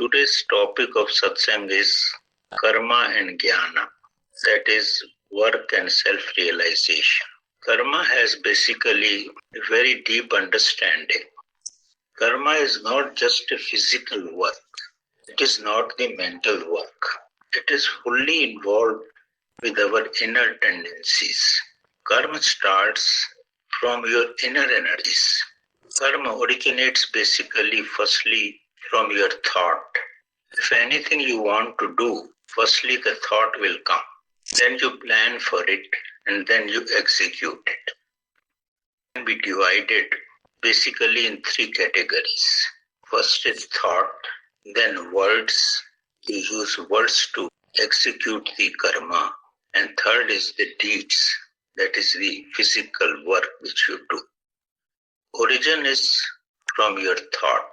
Today's topic of Satsang is Karma and Jnana, that is, work and self-realization. Karma has basically a very deep understanding. Karma is not just a physical work. It is not the mental work. It is fully involved with our inner tendencies. Karma starts from your inner energies. Karma originates basically firstly from your thought. If anything you want to do, firstly the thought will come. Then you plan for it and then you execute it. It can be divided basically in three categories. First is thought, then words. You use words to execute the karma. And third is the deeds, that is the physical work which you do. Origin is from your thought.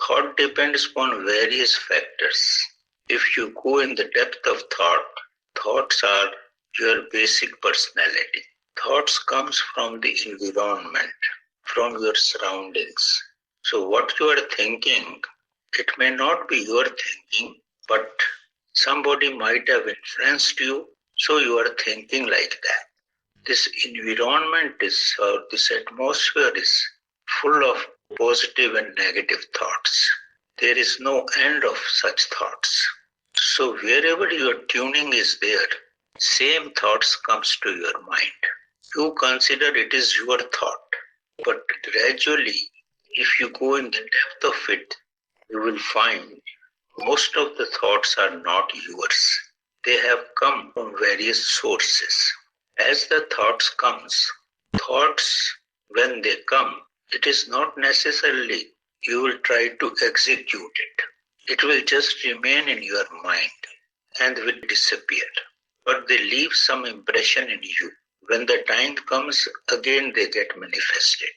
Thought depends upon various factors. If you go in the depth of thought, thoughts are your basic personality. Thoughts comes from the environment, from your surroundings. So what you are thinking, it may not be your thinking, but somebody might have influenced you, so you are thinking like that. This environment is, or this atmosphere is full of positive and negative thoughts. There is no end of such thoughts. So wherever your tuning is there, same thoughts comes to your mind. You consider it is your thought, but gradually, if you go in the depth of it, you will find most of the thoughts are not yours. They have come from various sources. As the thoughts comes, thoughts when they come, it is not necessarily you will try to execute it. It will just remain in your mind and will disappear. But they leave some impression in you. When the time comes, again they get manifested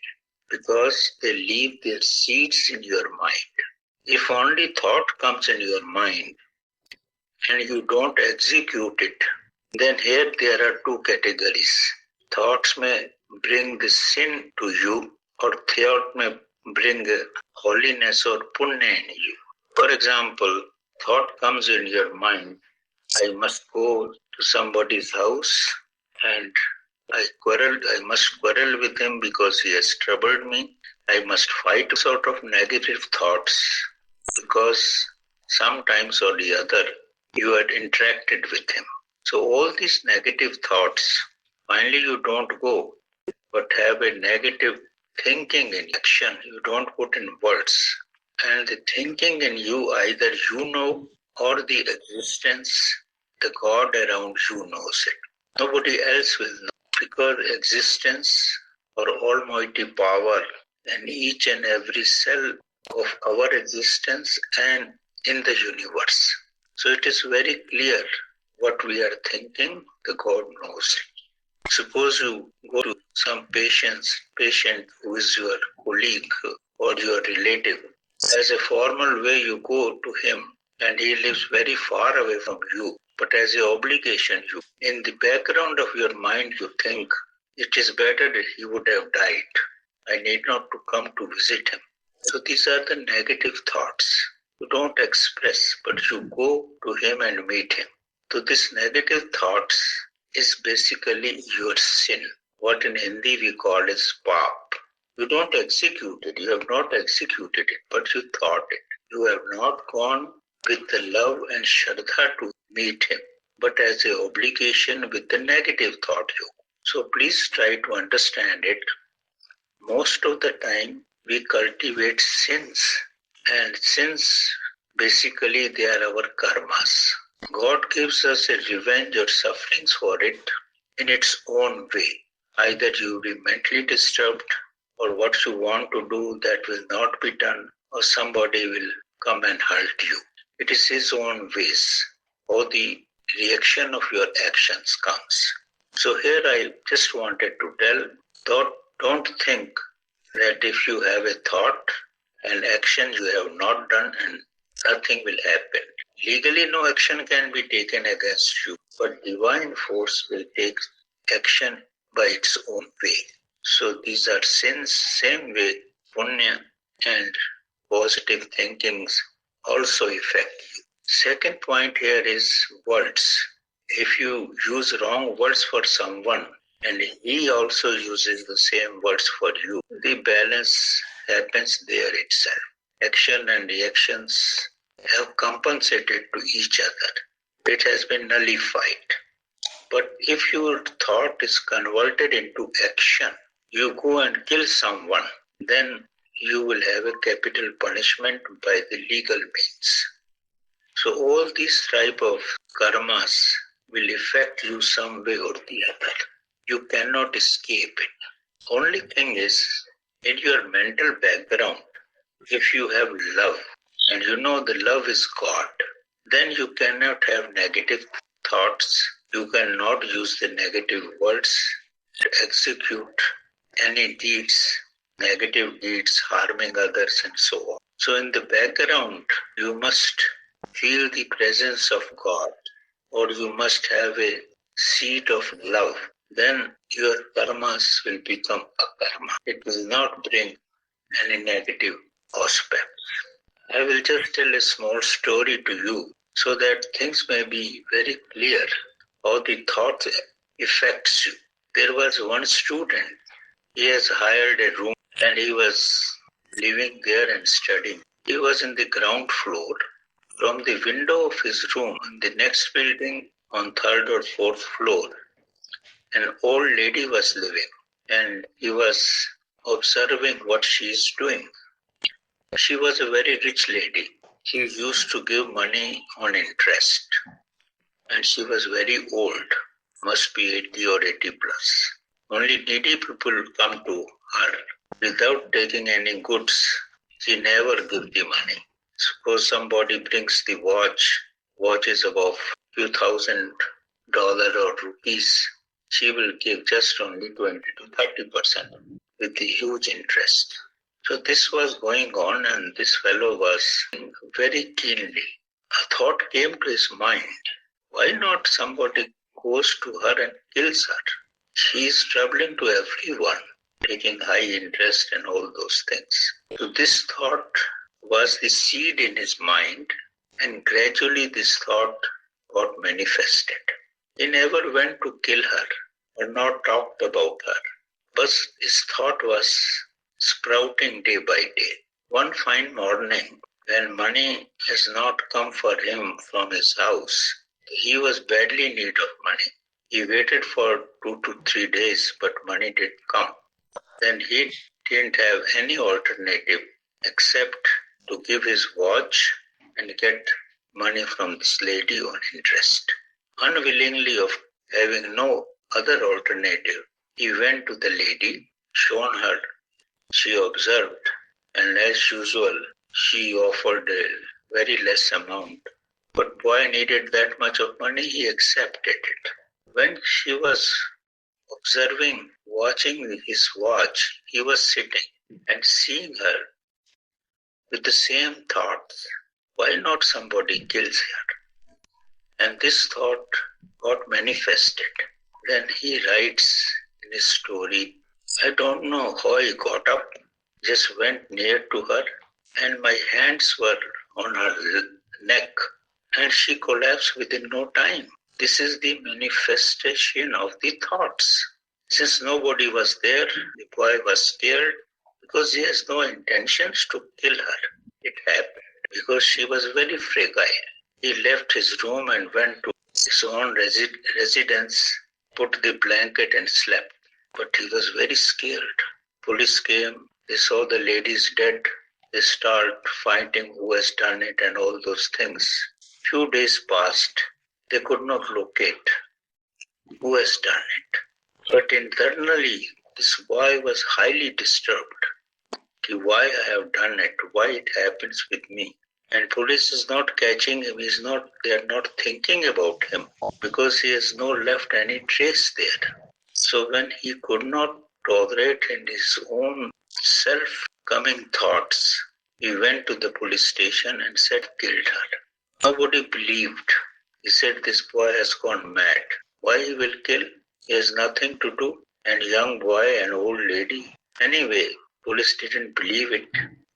because they leave their seeds in your mind. If only thought comes in your mind and you don't execute it, then here there are two categories. Thoughts may bring the sin to you, or thought may bring holiness or punya in you. For example, thought comes in your mind, I must go to somebody's house and I must quarrel with him because he has troubled me. I must fight. Sort of negative thoughts because sometimes or the other you had interacted with him. So all these negative thoughts, finally you don't go, but have a negative thinking in action. You don't put in words. And the thinking in you, either you know or the existence, the God around you knows it. Nobody else will know because existence or almighty power in each and every cell of our existence and in the universe. So it is very clear what we are thinking, the God knows it. Suppose you go to some patient who is your colleague or your relative. As a formal way you go to him and he lives very far away from you. But as an obligation, in the background of your mind you think, it is better that he would have died. I need not to come to visit him. So these are the negative thoughts. You don't express, but you go to him and meet him. So this negative thoughts is basically your sin. What in Hindi we call as Paap. You don't execute it. You have not executed it, but you thought it. You have not gone with the love and Shraddha to meet him, but as an obligation with the negative thought. So please try to understand it. Most of the time we cultivate sins, and sins basically they are our karmas. God gives us a revenge or sufferings for it in its own way. Either you will be mentally disturbed, or what you want to do that will not be done, or somebody will come and hurt you. It is his own ways, or the reaction of your actions comes. So here I just wanted to tell, don't think that if you have a thought and action you have not done and nothing will happen. Legally no action can be taken against you, but divine force will take action by its own way. So these are sins, same way, punya and positive thinkings also affect you. Second point here is words. If you use wrong words for someone and he also uses the same words for you, the balance happens there itself. Action and reactions have compensated to each other. It has been nullified. But if your thought is converted into action, you go and kill someone, then you will have a capital punishment by the legal means. So all these type of karmas will affect you some way or the other. You cannot escape it. Only thing is, in your mental background, if you have love, and you know the love is God, then you cannot have negative thoughts. You cannot use the negative words to execute any deeds, negative deeds, harming others and so on. So in the background, you must feel the presence of God, or you must have a seed of love. Then your karmas will become a karma. It will not bring any negative aspect. I will just tell a small story to you so that things may be very clear how the thought affects you. There was one student, he has hired a room and he was living there and studying. He was in the ground floor. From the window of his room in the next building on third or fourth floor, an old lady was living and he was observing what she is doing. She was a very rich lady. She used to give money on interest. And she was very old, must be 80 or 80 plus. Only needy people come to her without taking any goods. She never gives the money. Suppose somebody brings the watch is above few $1,000 or rupees. She will give just only 20 to 30% with the huge interest. So this was going on and this fellow was very keenly. A thought came to his mind. Why not somebody goes to her and kills her? She is troubling to everyone, taking high interest and all those things. So this thought was the seed in his mind, and gradually this thought got manifested. He never went to kill her or not talked about her, but his thought was sprouting day by day. One fine morning, when money has not come for him from his house, he was badly in need of money. He waited for 2 to 3 days, but money didn't come. Then he didn't have any alternative except to give his watch and get money from this lady on interest. Unwillingly of having no other alternative, he went to the lady, shown her. She observed, and as usual, she offered a very less amount. But boy needed that much of money, he accepted it. When she was observing, watching his watch, he was sitting and seeing her with the same thoughts. Why not somebody kills her? And this thought got manifested. Then he writes in his story, I don't know how I got up, just went near to her, and my hands were on her neck, and she collapsed within no time. This is the manifestation of the thoughts. Since nobody was there, the boy was scared because he has no intentions to kill her. It happened because she was very fragile. He left his room and went to his own residence, put the blanket and slept. But he was very scared. Police came, they saw the lady's dead. They start finding who has done it and all those things. Few days passed. They could not locate who has done it. But internally, this boy was highly disturbed. Why I have done it, why it happens with me. And police is not catching him, they are not thinking about him because he has no left any trace there. So when he could not tolerate in his own self-coming thoughts, he went to the police station and said, killed her. Nobody believed. He said, this boy has gone mad. Why he will kill? He has nothing to do. And young boy and old lady. Anyway, police didn't believe it.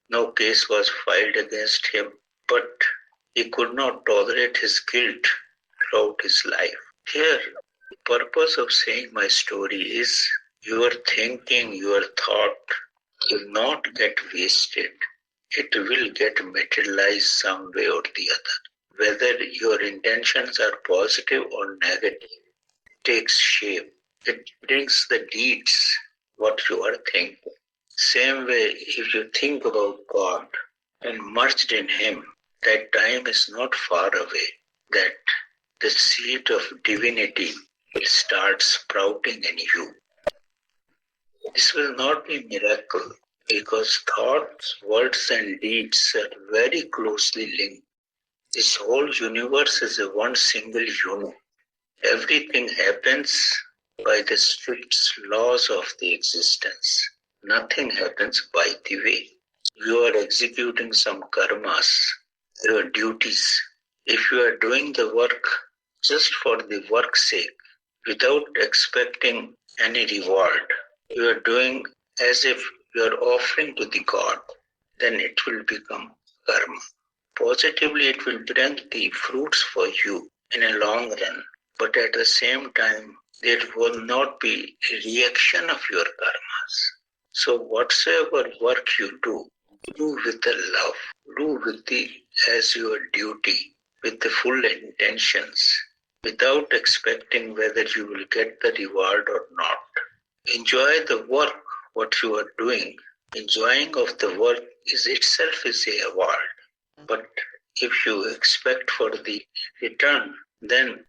No case was filed against him. but he could not tolerate his guilt throughout his life. Here, the purpose of saying my story is your thinking, your thought will not get wasted. It will get materialized some way or the other. Whether your intentions are positive or negative, it takes shape. It brings the deeds, what you are thinking. Same way, if you think about God and merged in Him, that time is not far away, that the seed of divinity will start sprouting in you. This will not be miracle because thoughts, words and deeds are very closely linked. This whole universe is a one single unit. Everything happens by the strict laws of the existence. Nothing happens by the way. You are executing some karmas, your duties. If you are doing the work just for the work's sake, without expecting any reward, you are doing as if you are offering to the God, then it will become karma. Positively, it will bring the fruits for you in a long run, but at the same time, there will not be a reaction of your karmas. So whatsoever work you do with the love, do with the as your duty, with the full intentions, without expecting whether you will get the reward or not. Enjoy the work, what you are doing. Enjoying of the work is itself is a reward. But if you expect for the return, then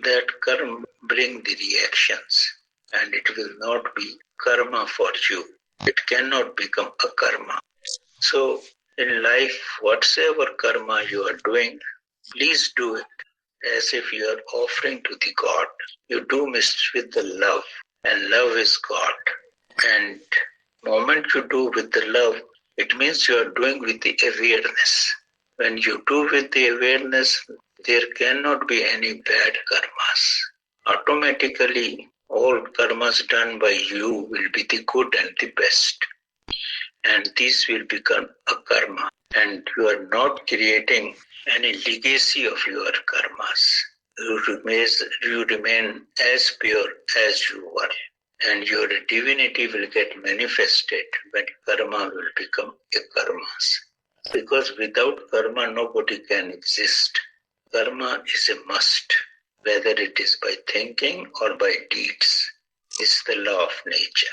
that karma bring the reactions and it will not be karma for you. It cannot become a karma. So in life, whatsoever karma you are doing, please do it as if you are offering to the God. You do this with the love, and love is God. And moment you do with the love, it means you are doing with the awareness. When you do with the awareness, there cannot be any bad karmas. Automatically, all karmas done by you will be the good and the best. And these will become a karma. And you are not creating any legacy of your karmas. You remain as pure as you were. And your divinity will get manifested when karma will become a karmas. Because without karma, nobody can exist. Karma is a must, whether it is by thinking or by deeds. It's the law of nature.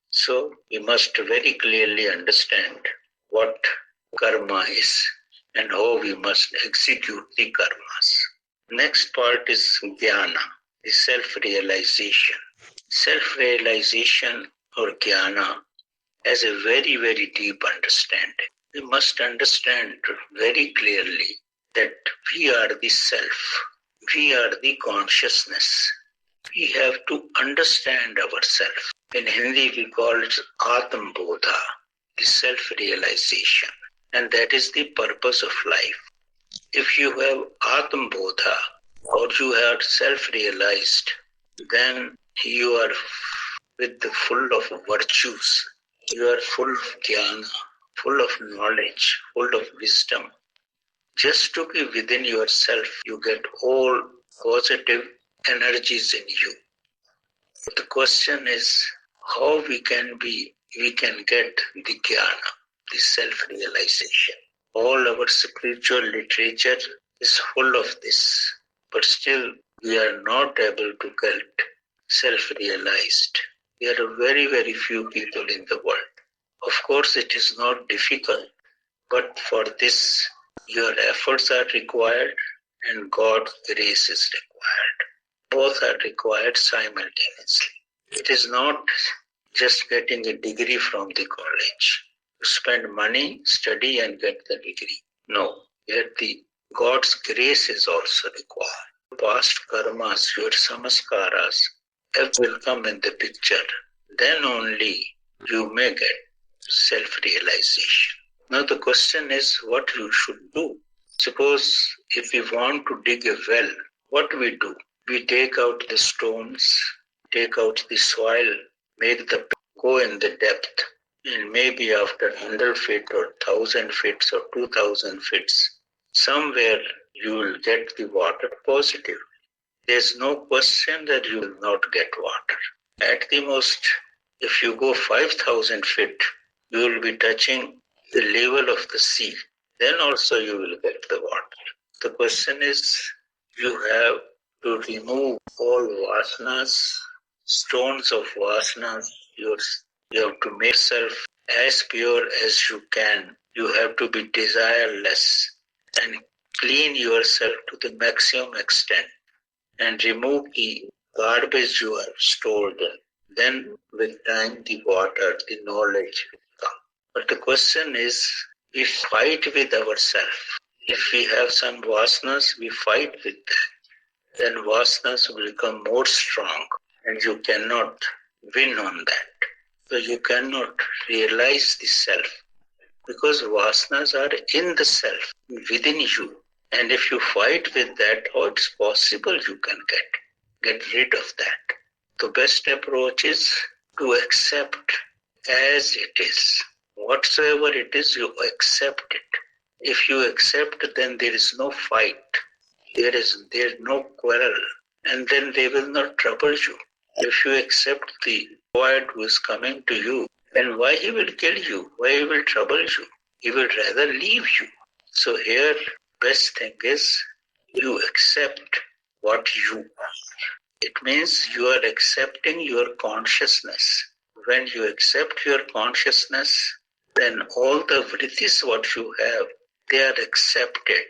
So we must very clearly understand what karma is and how we must execute the karmas. Next part is Jnana, the self-realization. Self-realization or Jnana has a very, very deep understanding. We must understand very clearly that we are the self. We are the consciousness. We have to understand ourselves. In Hindi, we call it Atma-Bodha, the self-realization. And that is the purpose of life. If you have Atma-Bodha or you are self-realized, then you are with the full of virtues. You are full of Jnana, full of knowledge, full of wisdom. Just to be within yourself, you get all positive energies in you. The question is how we can get the Jnana, the self-realization. All our spiritual literature is full of this, but still we are not able to get self-realized. There are very, very few people in the world. Of course, it is not difficult, but for this, your efforts are required and God's grace is required. Both are required simultaneously. It is not just getting a degree from the college. You spend money, study and get the degree. No, yet the God's grace is also required. Past karmas, your samaskaras, will come in the picture. Then only you may get self-realization. Now the question is what you should do. Suppose if we want to dig a well, what we do? We take out the stones, take out the soil, make the go in the depth, and maybe after 100 feet or 1000 feet or 2000 feet, somewhere you will get the water positive. There's no question that you will not get water. At the most, if you go 5,000 feet, you will be touching the level of the sea. Then also you will get the water. The question is, you have to remove all vasanas, stones of vasanas. You have to make yourself as pure as you can. You have to be desireless and clean yourself to the maximum extent and remove the garbage you have stored in. Then with time the water, the knowledge will come. But the question is, we fight with ourselves. If we have some vasanas, we fight with that. Then vasanas will become more strong and you cannot win on that. So you cannot realize the self because vasanas are in the self, within you. And if you fight with that, how it's possible you can get rid of that. The best approach is to accept as it is. Whatsoever it is, you accept it. If you accept, then there is no fight. There is no quarrel. And then they will not trouble you. If you accept the void who is coming to you, then why he will kill you? Why he will trouble you? He will rather leave you. So here, best thing is you accept what you are. It means you are accepting your consciousness. When you accept your consciousness, then all the vrittis what you have, they are accepted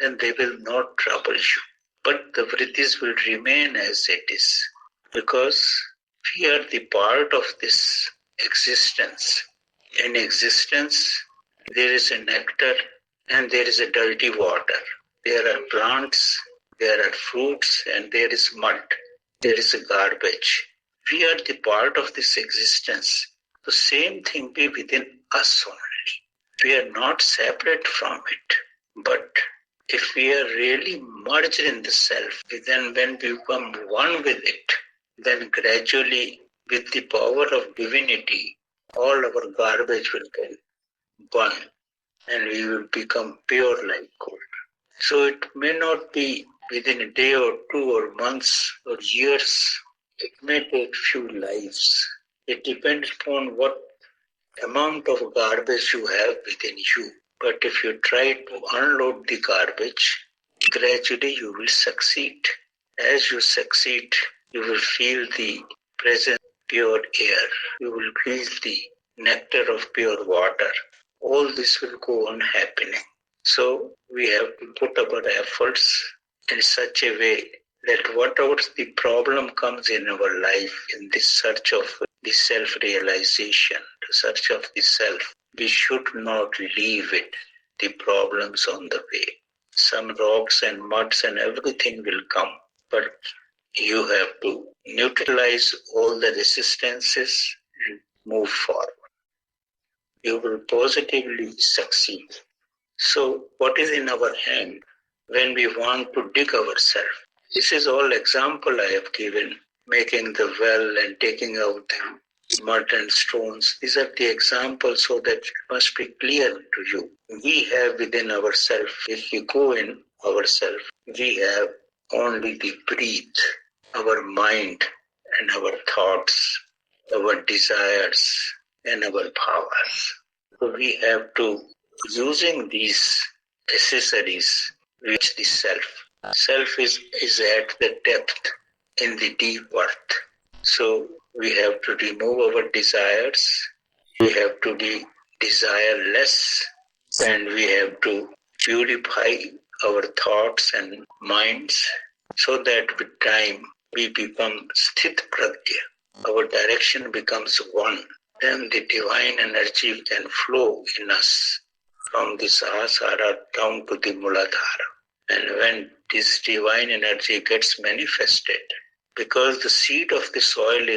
and they will not trouble you. But the vrittis will remain as it is because we are the part of this existence. In existence, there is a nectar and there is a dirty water. There are plants, there are fruits, and there is mud. There is a garbage. We are the part of this existence. The same thing be within us only. We are not separate from it. But if we are really merged in the self, then when we become one with it, then gradually with the power of divinity, all our garbage will get burned and we will become pure like gold. So it may not be within a day or two or months or years. It may take few lives. It depends upon what amount of garbage you have within you. But if you try to unload the garbage, gradually you will succeed. As you succeed, you will feel the presence of pure air. You will feel the nectar of pure water. All this will go on happening. So we have to put our efforts in such a way that whatever the problem comes in our life, in this search of the self-realization, the search of the self, we should not leave it, the problems on the way. Some rocks and muds and everything will come, but you have to neutralize all the resistances and move forward. You will positively succeed. So what is in our hand when we want to dig ourselves? This is all example I have given, making the well and taking out the mud and stones. These are the examples so that it must be clear to you. We have within ourselves, if we go in ourselves, we have only the breath, our mind and our thoughts, our desires and our powers. So we have to, using these accessories, reach the self. Self is at the depth, in the deep earth. So we have to remove our desires, we have to be desireless, and we have to purify our thoughts and minds so that with time we become sthit pragya. Our direction becomes one. Then the divine energy can flow in us from the Sahasrara down to the Muladhara. And when this divine energy gets manifested, because the seed of the soul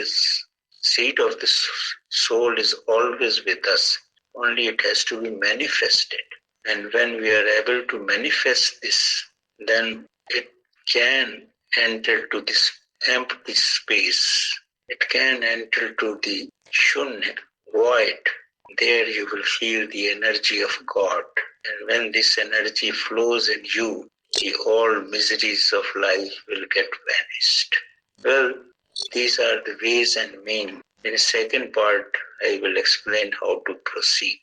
is always with us, only it has to be manifested. And when we are able to manifest this, then it can enter to this empty space. It can enter to the shunya, void, There you will feel the energy of God. And when this energy flows in you, the all miseries of life will get vanished. Well, these are the ways and means. In the second part, I will explain how to proceed.